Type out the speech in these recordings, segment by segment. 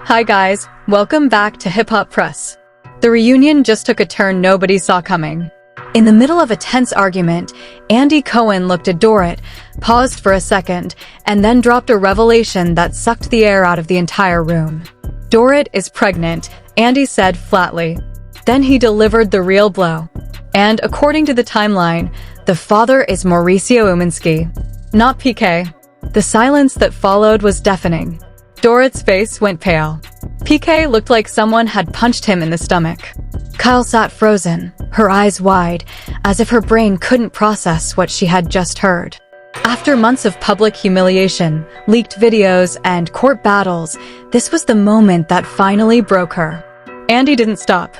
Hi guys, welcome back to Hip Hop Press. The reunion just took a turn nobody saw coming. In the middle of a tense argument, Andy Cohen looked at Dorit, paused for a second, and then dropped a revelation that sucked the air out of the entire room. Dorit is pregnant, Andy said flatly. Then he delivered the real blow. And according to the timeline, the father is Mauricio Umansky, not PK. The silence that followed was deafening. Dorit's face went pale. PK looked like someone had punched him in the stomach. Kyle sat frozen, her eyes wide, as if her brain couldn't process what she had just heard. After months of public humiliation, leaked videos, and court battles, this was the moment that finally broke her. Andy didn't stop.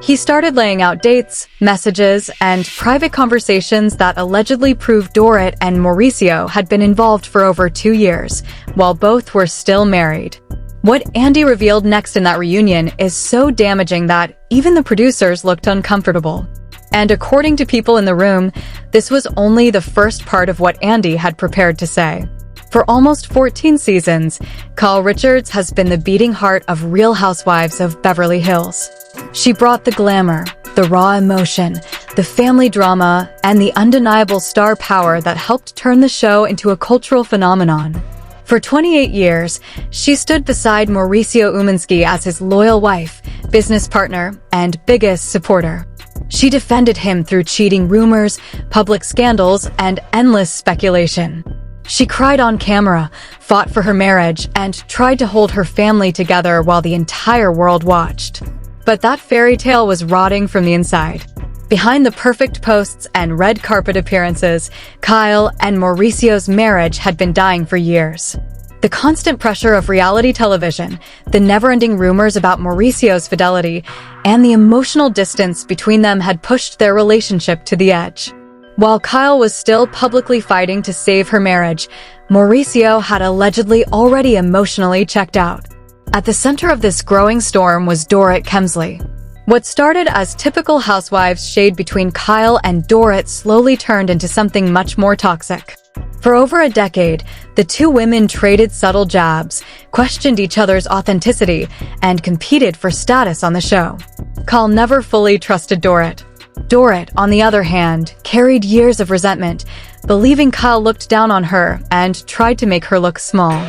He started laying out dates, messages, and private conversations that allegedly proved Dorit and Mauricio had been involved for over 2 years, while both were still married. What Andy revealed next in that reunion is so damaging that even the producers looked uncomfortable. And according to people in the room, this was only the first part of what Andy had prepared to say. For almost 14 seasons, Kyle Richards has been the beating heart of Real Housewives of Beverly Hills. She brought the glamour, the raw emotion, the family drama, and the undeniable star power that helped turn the show into a cultural phenomenon. For 28 years, she stood beside Mauricio Umansky as his loyal wife, business partner, and biggest supporter. She defended him through cheating rumors, public scandals, and endless speculation. She cried on camera, fought for her marriage, and tried to hold her family together while the entire world watched. But that fairy tale was rotting from the inside. Behind the perfect posts and red carpet appearances, Kyle and Mauricio's marriage had been dying for years. The constant pressure of reality television, the never-ending rumors about Mauricio's fidelity, and the emotional distance between them had pushed their relationship to the edge. While Kyle was still publicly fighting to save her marriage, Mauricio had allegedly already emotionally checked out. At the center of this growing storm was Dorit Kemsley. What started as typical housewives shade between Kyle and Dorit slowly turned into something much more toxic. For over a decade, the two women traded subtle jabs, questioned each other's authenticity, and competed for status on the show. Kyle never fully trusted Dorit. Dorit, on the other hand, carried years of resentment, believing Kyle looked down on her and tried to make her look small.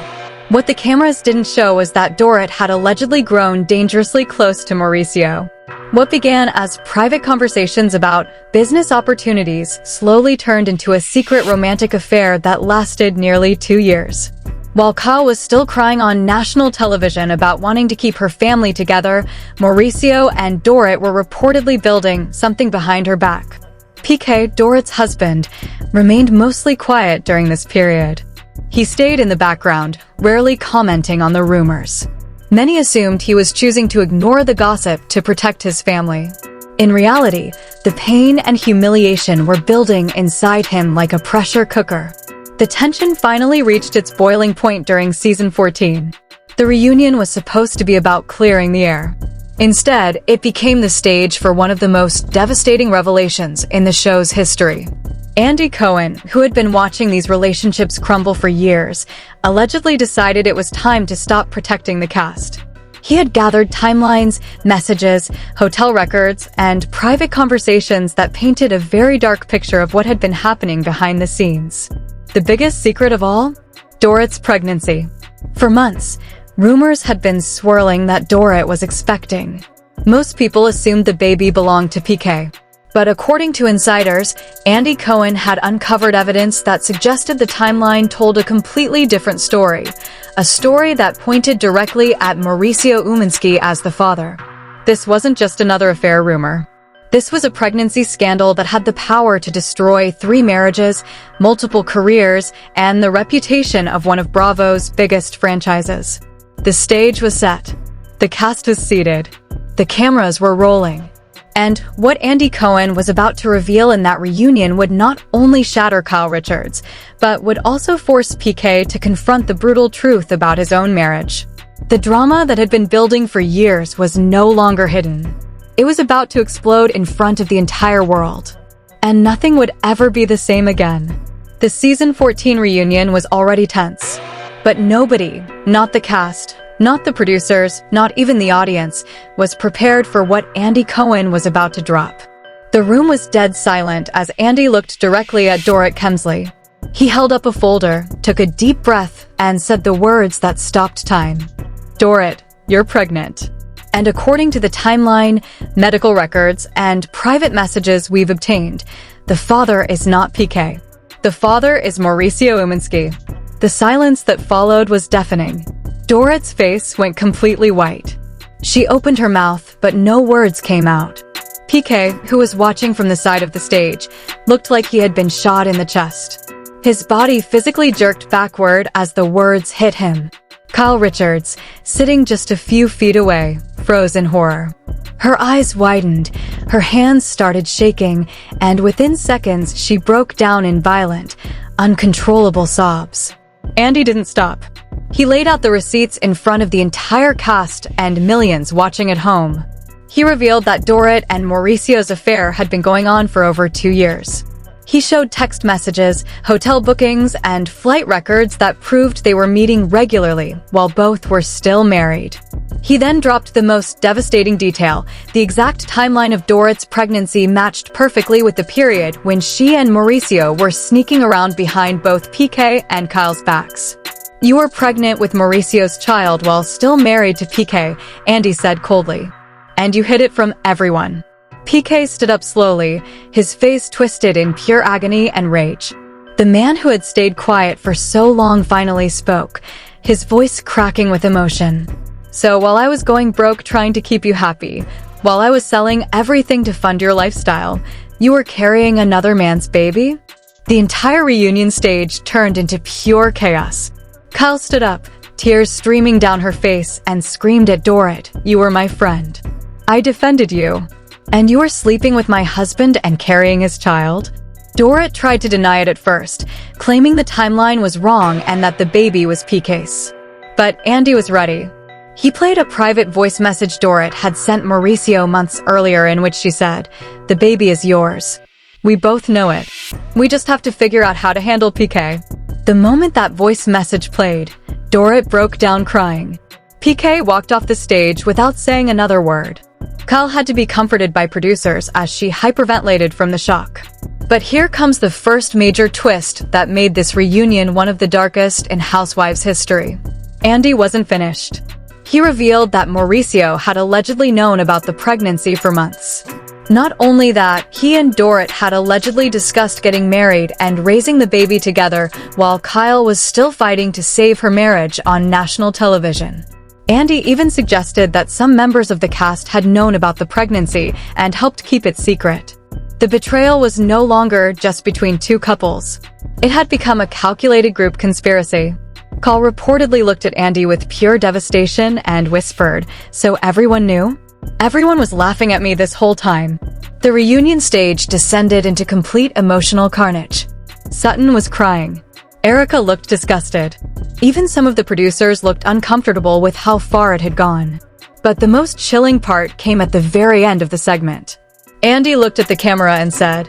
What the cameras didn't show was that Dorit had allegedly grown dangerously close to Mauricio. What began as private conversations about business opportunities slowly turned into a secret romantic affair that lasted nearly 2 years. While Kyle was still crying on national television about wanting to keep her family together, Mauricio and Dorit were reportedly building something behind her back. PK, Dorit's husband, remained mostly quiet during this period. He stayed in the background, rarely commenting on the rumors. Many assumed he was choosing to ignore the gossip to protect his family. In reality, the pain and humiliation were building inside him like a pressure cooker. The tension finally reached its boiling point during season 14. The reunion was supposed to be about clearing the air. Instead, it became the stage for one of the most devastating revelations in the show's history. Andy Cohen, who had been watching these relationships crumble for years, allegedly decided it was time to stop protecting the cast. He had gathered timelines, messages, hotel records, and private conversations that painted a very dark picture of what had been happening behind the scenes. The biggest secret of all? Dorit's pregnancy. For months, rumors had been swirling that Dorit was expecting. Most people assumed the baby belonged to PK. But according to insiders, Andy Cohen had uncovered evidence that suggested the timeline told a completely different story, a story that pointed directly at Mauricio Umansky as the father. This wasn't just another affair rumor. This was a pregnancy scandal that had the power to destroy 3 marriages, multiple careers, and the reputation of one of Bravo's biggest franchises. The stage was set. The cast was seated. The cameras were rolling. And what Andy Cohen was about to reveal in that reunion would not only shatter Kyle Richards, but would also force PK to confront the brutal truth about his own marriage. The drama that had been building for years was no longer hidden. It was about to explode in front of the entire world. And nothing would ever be the same again. The season 14 reunion was already tense. But nobody, not the cast, Not the producers, not even the audience, was prepared for what Andy Cohen was about to drop. The room was dead silent as Andy looked directly at Dorit Kemsley. He held up a folder, took a deep breath, and said the words that stopped time. "Dorit, you're pregnant. And according to the timeline, medical records, and private messages we've obtained, the father is not PK. The father is Mauricio Umansky." The silence that followed was deafening. Dorit's face went completely white. She opened her mouth, but no words came out. PK, who was watching from the side of the stage, looked like he had been shot in the chest. His body physically jerked backward as the words hit him. Kyle Richards, sitting just a few feet away, froze in horror. Her eyes widened, her hands started shaking, and within seconds she broke down in violent, uncontrollable sobs. Andy didn't stop. He laid out the receipts in front of the entire cast and millions watching at home. He revealed that Dorit and Mauricio's affair had been going on for over 2 years. He showed text messages, hotel bookings, and flight records that proved they were meeting regularly while both were still married. He then dropped the most devastating detail. The exact timeline of Dorit's pregnancy matched perfectly with the period when she and Mauricio were sneaking around behind both PK and Kyle's backs. "You were pregnant with Mauricio's child while still married to PK," Andy said coldly. "And you hid it from everyone." PK stood up slowly, his face twisted in pure agony and rage. The man who had stayed quiet for so long finally spoke, his voice cracking with emotion. "So while I was going broke trying to keep you happy, while I was selling everything to fund your lifestyle, you were carrying another man's baby?" The entire reunion stage turned into pure chaos. Kyle stood up, tears streaming down her face, and screamed at Dorit, "You were my friend. I defended you. And you were sleeping with my husband and carrying his child?" Dorit tried to deny it at first, claiming the timeline was wrong and that the baby was PK's. But Andy was ready. He played a private voice message Dorit had sent Mauricio months earlier in which she said, "The baby is yours. We both know it. We just have to figure out how to handle PK." The moment that voice message played, Dorit broke down crying. PK walked off the stage without saying another word. Kyle had to be comforted by producers as she hyperventilated from the shock. But here comes the first major twist that made this reunion one of the darkest in Housewives history. Andy wasn't finished. He revealed that Mauricio had allegedly known about the pregnancy for months. Not only that, he and Dorit had allegedly discussed getting married and raising the baby together while Kyle was still fighting to save her marriage on national television. Andy even suggested that some members of the cast had known about the pregnancy and helped keep it secret. The betrayal was no longer just between two couples. It had become a calculated group conspiracy. Kyle reportedly looked at Andy with pure devastation and whispered, "So everyone knew? Everyone was laughing at me this whole time." The reunion stage descended into complete emotional carnage. Sutton was crying. Erica looked disgusted. Even some of the producers looked uncomfortable with how far it had gone. But the most chilling part came at the very end of the segment. Andy looked at the camera and said,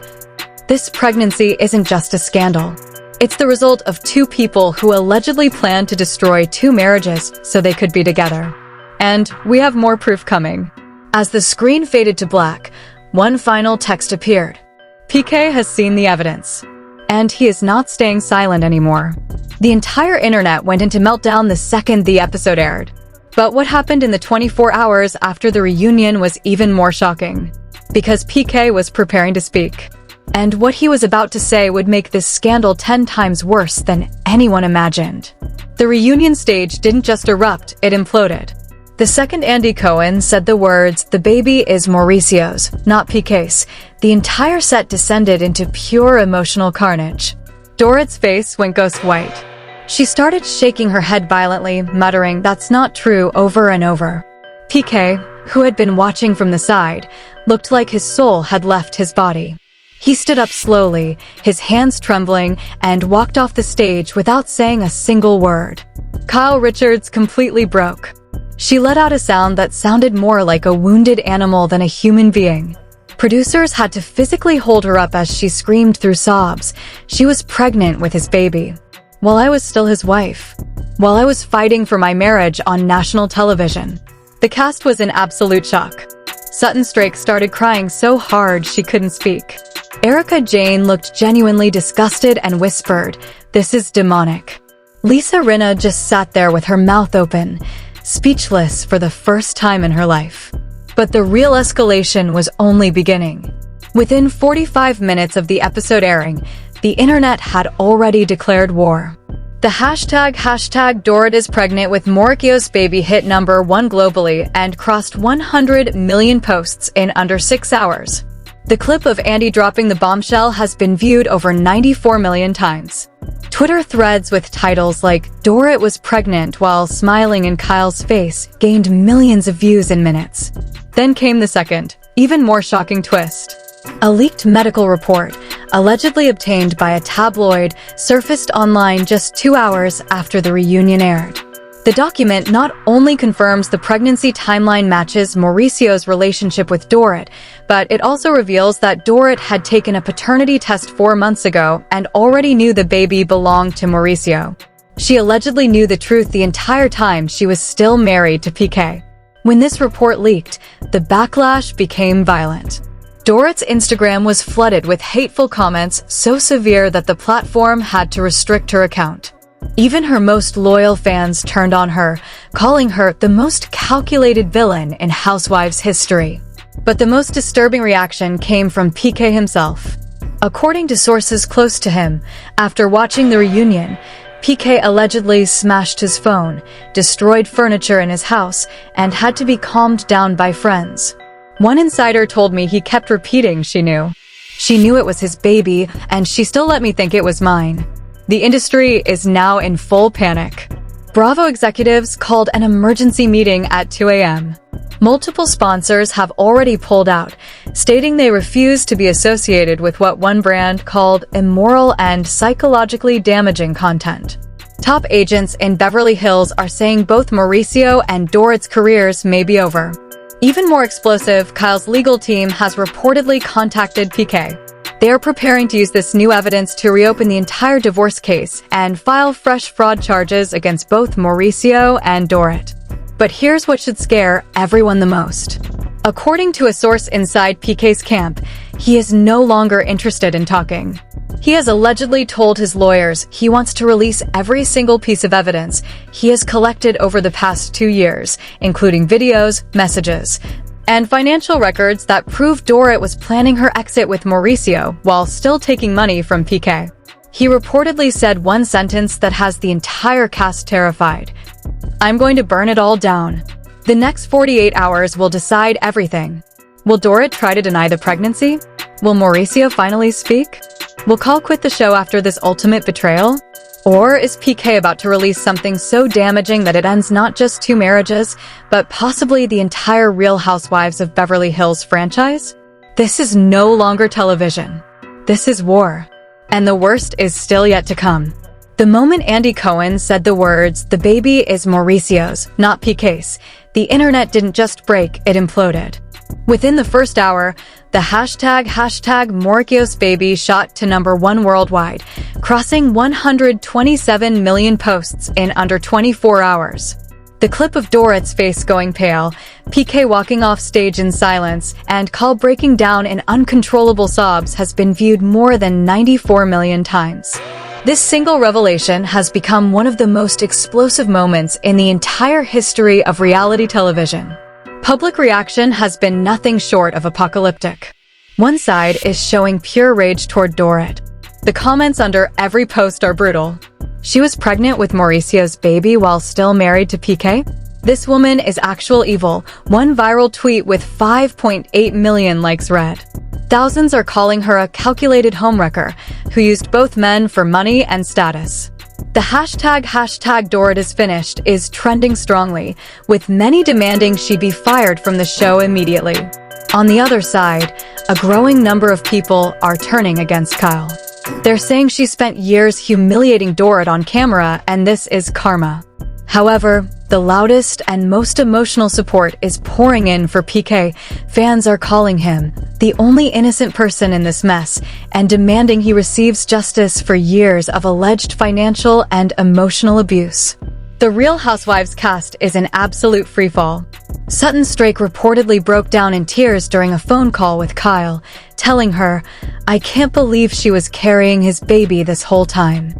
"This pregnancy isn't just a scandal. It's the result of two people who allegedly planned to destroy 2 marriages so they could be together. And we have more proof coming." As the screen faded to black, one final text appeared. "PK has seen the evidence. And he is not staying silent anymore." The entire internet went into meltdown the second the episode aired. But what happened in the 24 hours after the reunion was even more shocking. Because PK was preparing to speak. And what he was about to say would make this scandal 10 times worse than anyone imagined. The reunion stage didn't just erupt, it imploded. The second Andy Cohen said the words, "The baby is Mauricio's, not PK's," the entire set descended into pure emotional carnage. Dorit's face went ghost white. She started shaking her head violently, muttering, "That's not true," over and over. PK, who had been watching from the side, looked like his soul had left his body. He stood up slowly, his hands trembling, and walked off the stage without saying a single word. Kyle Richards completely broke. She let out a sound that sounded more like a wounded animal than a human being. Producers had to physically hold her up as she screamed through sobs. She was pregnant with his baby. While I was still his wife. while I was fighting for my marriage on national television." The cast was in absolute shock. Sutton Strake started crying so hard she couldn't speak. Erica Jane looked genuinely disgusted and whispered, "This is demonic." Lisa Rinna just sat there with her mouth open, speechless for the first time in her life. But the real escalation was only beginning. Within 45 minutes of the episode airing, the internet had already declared war. The hashtag Dorit is pregnant with Mauricio's baby hit #1 globally and crossed 100 million posts in under 6 hours. The clip of Andy dropping the bombshell has been viewed over 94 million times. Twitter threads with titles like "Dorit was pregnant while smiling in Kyle's face" gained millions of views in minutes. Then came the second, even more shocking twist. A leaked medical report, allegedly obtained by a tabloid, surfaced online just 2 hours after the reunion aired. The document not only confirms the pregnancy timeline matches Mauricio's relationship with Dorit, but it also reveals that Dorit had taken a paternity test 4 months ago and already knew the baby belonged to Mauricio. She allegedly knew the truth the entire time she was still married to PK. When this report leaked, the backlash became violent. Dorit's Instagram was flooded with hateful comments so severe that the platform had to restrict her account. Even her most loyal fans turned on her, calling her the most calculated villain in Housewives history. But the most disturbing reaction came from PK himself. According to sources close to him, after watching the reunion, PK allegedly smashed his phone, destroyed furniture in his house, and had to be calmed down by friends. One insider told me he kept repeating she knew. She knew it was his baby, and she still let me think it was mine. The industry is now in full panic. Bravo executives called an emergency meeting at 2 a.m. Multiple sponsors have already pulled out, stating they refuse to be associated with what one brand called immoral and psychologically damaging content. Top agents in Beverly Hills are saying both Mauricio and Dorit's careers may be over. Even more explosive, Kyle's legal team has reportedly contacted PK. They are preparing to use this new evidence to reopen the entire divorce case and file fresh fraud charges against both Mauricio and Dorit. But here's what should scare everyone the most. According to a source inside PK's camp, he is no longer interested in talking. He has allegedly told his lawyers he wants to release every single piece of evidence he has collected over the past 2 years, including videos, messages, and financial records that prove Dorit was planning her exit with Mauricio while still taking money from PK. He reportedly said one sentence that has the entire cast terrified. "I'm going to burn it all down. The next 48 hours will decide everything." Will Dorit try to deny the pregnancy? Will Mauricio finally speak? Will Kyle quit the show after this ultimate betrayal? Or is PK about to release something so damaging that it ends not just 2 marriages, but possibly the entire Real Housewives of Beverly Hills franchise? This is no longer television. This is war. And the worst is still yet to come. The moment Andy Cohen said the words, "The baby is Mauricio's, not PK's," the internet didn't just break, it imploded. Within the first hour, the hashtag Mauricio's baby shot to #1 worldwide, crossing 127 million posts in under 24 hours. The clip of Dorit's face going pale, PK walking off stage in silence, and Kyle breaking down in uncontrollable sobs has been viewed more than 94 million times. This single revelation has become one of the most explosive moments in the entire history of reality television. Public reaction has been nothing short of apocalyptic. One side is showing pure rage toward Dorit. The comments under every post are brutal. She was pregnant with Mauricio's baby while still married to PK? This woman is actual evil, one viral tweet with 5.8 million likes read. Thousands are calling her a calculated homewrecker who used both men for money and status. The hashtag Dorit is finished is trending strongly, with many demanding she be fired from the show immediately. On the other side, a growing number of people are turning against Kyle. They're saying she spent years humiliating Dorit on camera and this is karma. However, the loudest and most emotional support is pouring in for PK. Fans are calling him the only innocent person in this mess and demanding he receives justice for years of alleged financial and emotional abuse. The Real Housewives cast is an absolute freefall. Sutton Strake reportedly broke down in tears during a phone call with Kyle, telling her, "I can't believe she was carrying his baby this whole time.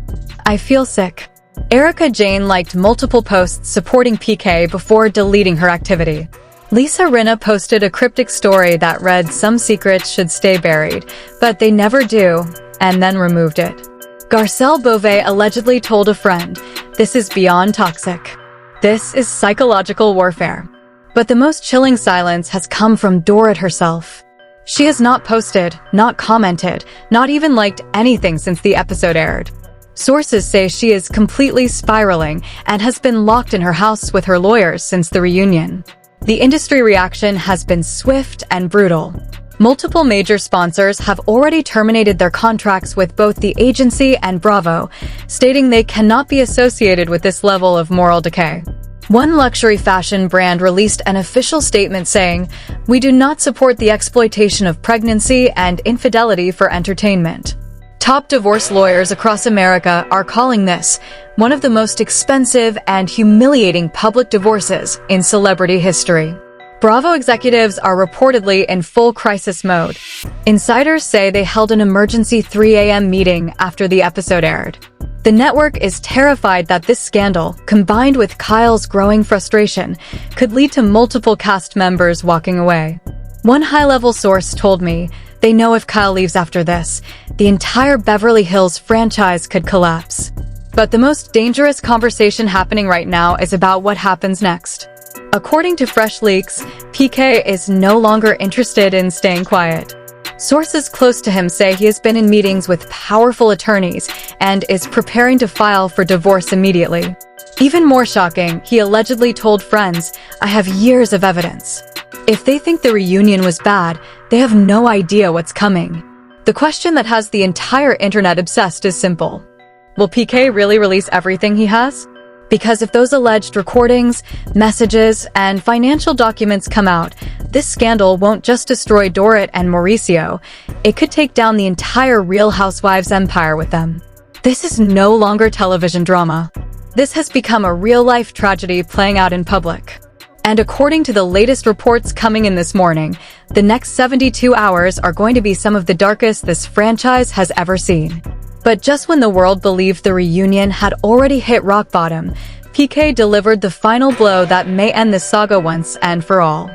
I feel sick." Erica Jane liked multiple posts supporting PK before deleting her activity. Lisa Rinna posted a cryptic story that read, "Some secrets should stay buried, but they never do," and then removed it. Garcelle Beauvais allegedly told a friend, "This is beyond toxic. This is psychological warfare." But the most chilling silence has come from Dorit herself. She has not posted, not commented, not even liked anything since the episode aired. Sources say she is completely spiraling and has been locked in her house with her lawyers since the reunion. The industry reaction has been swift and brutal. Multiple major sponsors have already terminated their contracts with both the agency and Bravo, stating they cannot be associated with this level of moral decay. One luxury fashion brand released an official statement saying, "We do not support the exploitation of pregnancy and infidelity for entertainment." Top divorce lawyers across America are calling this one of the most expensive and humiliating public divorces in celebrity history. Bravo executives are reportedly in full crisis mode. Insiders say they held an emergency 3 a.m. meeting after the episode aired. The network is terrified that this scandal, combined with Kyle's growing frustration, could lead to multiple cast members walking away. One high-level source told me, "They know if Kyle leaves after this, the entire Beverly Hills franchise could collapse." But the most dangerous conversation happening right now is about what happens next. According to fresh leaks, PK is no longer interested in staying quiet. Sources close to him say he has been in meetings with powerful attorneys and is preparing to file for divorce immediately. Even more shocking, he allegedly told friends, "I have years of evidence." If they think the reunion was bad, they have no idea what's coming. The question that has the entire internet obsessed is simple. Will PK really release everything he has? Because if those alleged recordings, messages, and financial documents come out, this scandal won't just destroy Dorit and Mauricio, it could take down the entire Real Housewives empire with them. This is no longer television drama. This has become a real-life tragedy playing out in public. And according to the latest reports coming in this morning, the next 72 hours are going to be some of the darkest this franchise has ever seen. But just when the world believed the reunion had already hit rock bottom, PK delivered the final blow that may end this saga once and for all.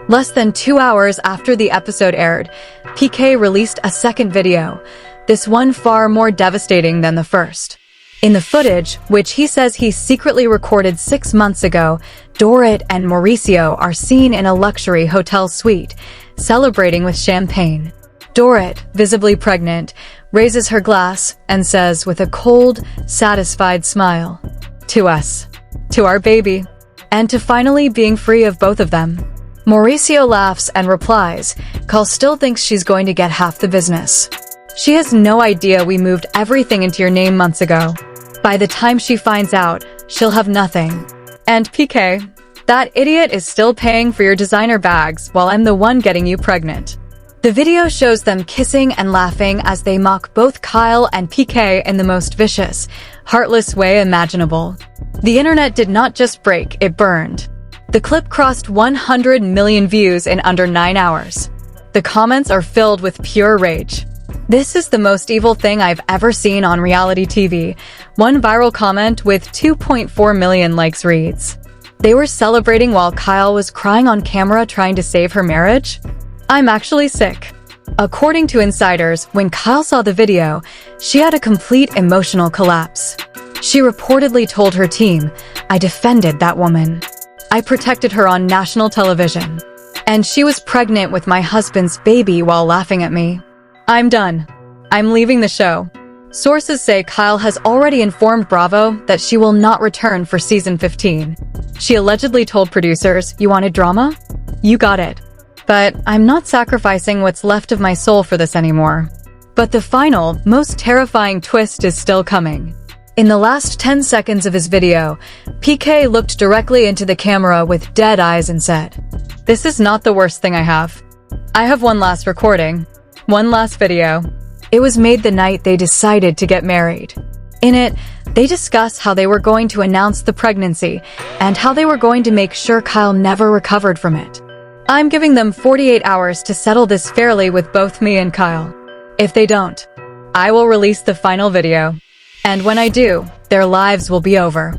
Less than 2 hours after the episode aired, PK released a second video, this one far more devastating than the first. In the footage, which he says he secretly recorded 6 months ago, Dorit and Mauricio are seen in a luxury hotel suite, celebrating with champagne. Dorit, visibly pregnant, raises her glass and says with a cold, satisfied smile, "To us. To our baby. And to finally being free of both of them." Mauricio laughs and replies, "Kyle still thinks she's going to get half the business. She has no idea we moved everything into your name months ago. By the time she finds out, she'll have nothing. And PK, that idiot is still paying for your designer bags while I'm the one getting you pregnant." The video shows them kissing and laughing as they mock both Kyle and PK in the most vicious, heartless way imaginable. The internet did not just break, it burned. The clip crossed 100 million views in under 9 hours. The comments are filled with pure rage. "This is the most evil thing I've ever seen on reality TV," one viral comment with 2.4 million likes reads. "They were celebrating while Kyle was crying on camera trying to save her marriage? I'm actually sick." According to insiders, when Kyle saw the video, she had a complete emotional collapse. She reportedly told her team, "I defended that woman. I protected her on national television. And she was pregnant with my husband's baby while laughing at me. I'm done. I'm leaving the show." Sources say Kyle has already informed Bravo that she will not return for season 15. She allegedly told producers, "You wanted drama? You got it. But I'm not sacrificing what's left of my soul for this anymore." But the final, most terrifying twist is still coming. In the last 10 seconds of his video, PK looked directly into the camera with dead eyes and said, "This is not the worst thing I have. I have one last recording. One last video." It was made the night they decided to get married. In it, they discuss how they were going to announce the pregnancy and how they were going to make sure Kyle never recovered from it. I'm giving them 48 hours to settle this fairly with both me and Kyle. If they don't, I will release the final video. And when I do, their lives will be over.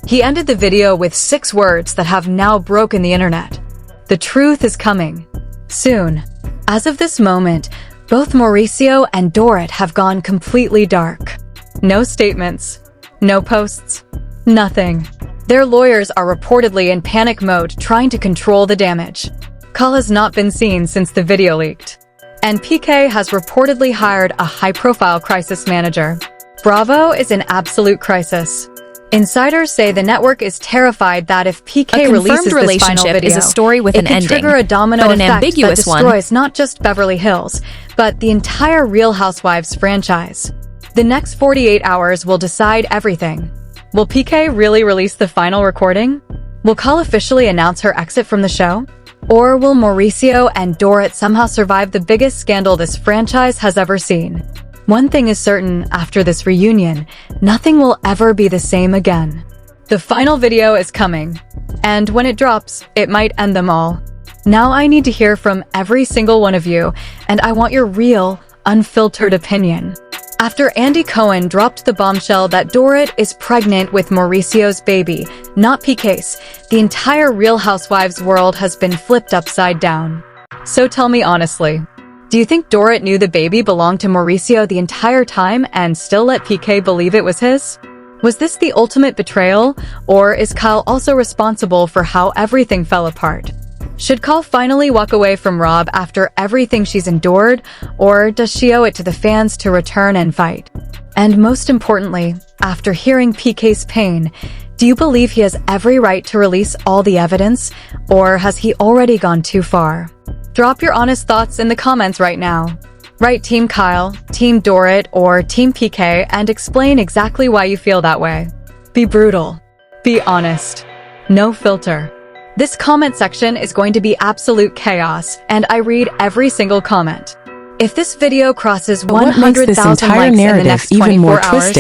He ended the video with 6 words that have now broken the internet. The truth is coming. Soon. As of this moment, both Mauricio and Dorit have gone completely dark. No statements. No posts. Nothing. Their lawyers are reportedly in panic mode trying to control the damage. Kyle has not been seen since the video leaked. And PK has reportedly hired a high-profile crisis manager. Bravo is in absolute crisis. Insiders say the network is terrified that if PK releases this final video, is a story with it an could ending, trigger a domino but an effect ambiguous that destroys not just Beverly Hills, but the entire Real Housewives franchise. The next 48 hours will decide everything. Will PK really release the final recording? Will Kyle officially announce her exit from the show? Or will Mauricio and Dorit somehow survive the biggest scandal this franchise has ever seen? One thing is certain, after this reunion, nothing will ever be the same again. The final video is coming, and when it drops, it might end them all. Now I need to hear from every single one of you, and I want your real, unfiltered opinion. After Andy Cohen dropped the bombshell that Dorit is pregnant with Mauricio's baby, not PK's, the entire Real Housewives world has been flipped upside down. So tell me honestly, do you think Dorit knew the baby belonged to Mauricio the entire time and still let PK believe it was his? Was this the ultimate betrayal, or is Kyle also responsible for how everything fell apart? Should Kyle finally walk away from Rob after everything she's endured, or does she owe it to the fans to return and fight? And most importantly, after hearing PK's pain, do you believe he has every right to release all the evidence, or has he already gone too far? Drop your honest thoughts in the comments right now. Write Team Kyle, Team Dorit, or Team PK and explain exactly why you feel that way. Be brutal. Be honest. No filter. This comment section is going to be absolute chaos, and I read every single comment. If this video crosses 100,000 likes in the next 24 hours,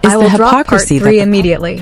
I will drop part 3 immediately.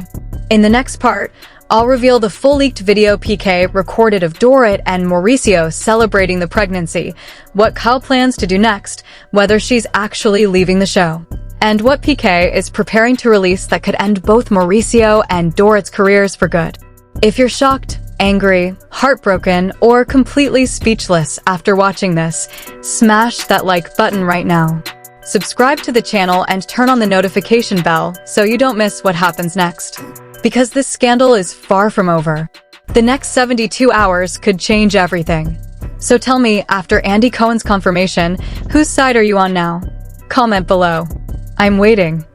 In the next part, I'll reveal the full leaked video PK recorded of Dorit and Mauricio celebrating the pregnancy, what Kyle plans to do next, whether she's actually leaving the show, and what PK is preparing to release that could end both Mauricio and Dorit's careers for good. If you're shocked, angry, heartbroken, or completely speechless after watching this, smash that like button right now. Subscribe to the channel and turn on the notification bell so you don't miss what happens next. Because this scandal is far from over. The next 72 hours could change everything. So tell me, after Andy Cohen's confirmation, whose side are you on now? Comment below. I'm waiting.